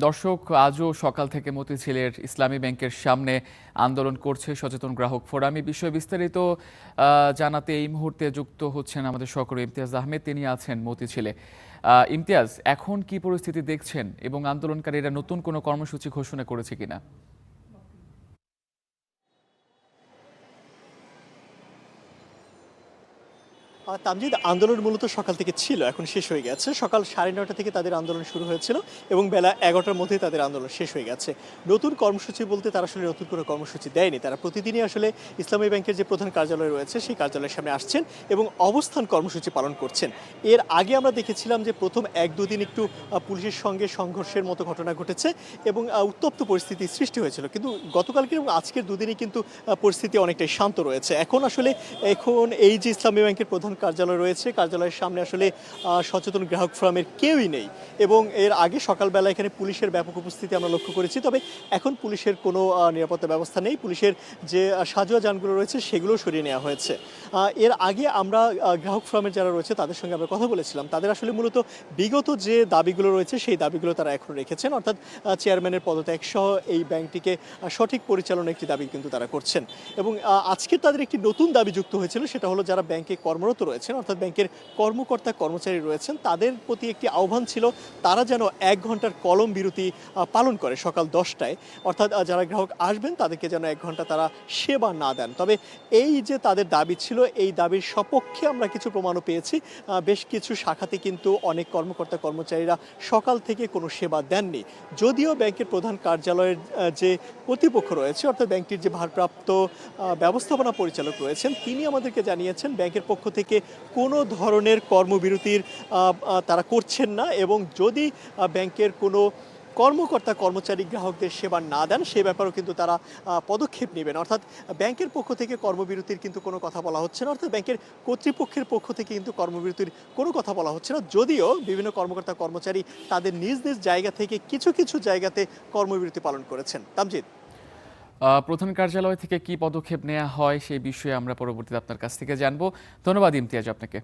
দর্শক, আজও সকাল থেকে মতিঝিলের ইসলামী ব্যাংকের সামনে আন্দোলন করছে সচেতন গ্রাহক ফোরাম। এই বিষয়ে বিস্তারিত জানাতে এই মুহূর্তে যুক্ত হচ্ছেন আমাদের সহকর্মী ইমতিয়াজ আহমেদ। তিনি আছেন মতিঝিলে। ইমতিয়াজ, এখন কি পরিস্থিতি দেখছেন এবং আন্দোলনকারীরা নতুন কোনো কর্মসূচি ঘোষণা করেছে কিনা? তামজিদ, আন্দোলন মূলত সকাল থেকে ছিল, এখন শেষ হয়ে গেছে। সকাল 9:30 থেকে তাদের আন্দোলন শুরু হয়েছিল এবং বেলা 11টার মধ্যেই তাদের আন্দোলন শেষ হয়ে গেছে। নতুন কর্মসূচি বলতে তারা আসলে নতুন কোনো কর্মসূচি দেয়নি। তারা প্রতিদিনই আসলে ইসলামী ব্যাংকের যে প্রধান কার্যালয় রয়েছে সেই কার্যালয়ের সামনে আসছেন এবং অবস্থান কর্মসূচি পালন করছেন। এর আগে আমরা দেখেছিলাম যে প্রথম 1-2 দিন একটু পুলিশের সঙ্গে সংঘর্ষের মতো ঘটনা ঘটেছে এবং উত্তপ্ত পরিস্থিতি সৃষ্টি হয়েছিল, কিন্তু গতকালকে এবং আজকের দুদিনই কিন্তু পরিস্থিতি অনেকটাই শান্ত রয়েছে। এখন এই যে ইসলামী ব্যাংকের প্রধান কার্যালয় রয়েছে, কার্যালয়ের সামনে আসলে সচেতন গ্রাহক ফোরামের কেউই নেই এবং এর আগে সকালবেলা এখানে পুলিশের ব্যাপক উপস্থিতি আমরা লক্ষ্য করেছি। তবে এখন পুলিশের কোনো নিরাপত্তা ব্যবস্থা নেই। পুলিশের যে সাজোয়া যানগুলো রয়েছে সেগুলো সরিয়ে নেওয়া হয়েছে। এর আগে আমরা গ্রাহক ফোরামের যারা রয়েছে তাদের সঙ্গে আমরা কথা বলেছিলাম। তাদের আসলে মূলত বিগত যে দাবিগুলো রয়েছে সেই দাবিগুলো তারা এখন রেখেছেন, অর্থাৎ চেয়ারম্যানের পদত্যাগ সহ এই ব্যাংকটিকে সঠিক পরিচালনার একটি দাবি কিন্তু তারা করছেন। এবং আজকে তাদের একটি নতুন দাবি যুক্ত হয়েছিল, সেটা হলো যারা ব্যাংকে কর্মরত রয়েছেন, অর্থাৎ ব্যাংকের কর্মকর্তা কর্মচারী রয়েছেন, তাদের প্রতি একটি আহ্বান ছিল তারা যেন 1 ঘন্টার কলম বিরতি পালন করে সকাল 10টায়, অর্থাৎ যারা গ্রাহক আসবেন তাদেরকে যেন 1 ঘন্টা তারা সেবা না দেন। তবে এই যে তাদের দাবি ছিল, এই দাবির সপক্ষে আমরা কিছু প্রমাণও পেয়েছি। বেশ কিছু শাখাতে কিন্তু অনেক কর্মকর্তা কর্মচারীরা সকাল থেকে কোনো সেবা দেননি, যদিও ব্যাংকের প্রধান কার্যালয়ের যে কর্তৃপক্ষ রয়েছে, অর্থাৎ ব্যাংকটির যে ভারপ্রাপ্ত ব্যবস্থাপনা পরিচালক রয়েছেন, তিনি আমাদেরকে জানিয়েছেন ব্যাংকের পক্ষ থেকে কোনো ধরনের কর্মবিরতির তারা করছেন না এবং যদি ব্যাংকের কোনো কর্মকর্তা কর্মচারী গ্রাহকদের সেবা না দেন সে ব্যাপারেও কিন্তু তারা পদক্ষেপ নেবেন। অর্থাৎ ব্যাংকের পক্ষ থেকে কর্মবিরতির কিন্তু কোনো কথা বলা হচ্ছে না, অর্থাৎ ব্যাংকের কর্তৃপক্ষের পক্ষ থেকে কিন্তু কর্মবিরতির কোনো কথা বলা হচ্ছে না, যদিও বিভিন্ন কর্মকর্তা কর্মচারী তাদের নিজ নিজ জায়গা থেকে কিছু কিছু জায়গাতে কর্মবিরতি পালন করেছেন। তামজিদ, প্রধান কার্যালয় থেকে কি পদক্ষেপ নেওয়া হয় সেই বিষয়ে আমরা পরবর্তীতে আপনার কাছ থেকে জানবো। ধন্যবাদ ইমতিয়াজ আপনাকে।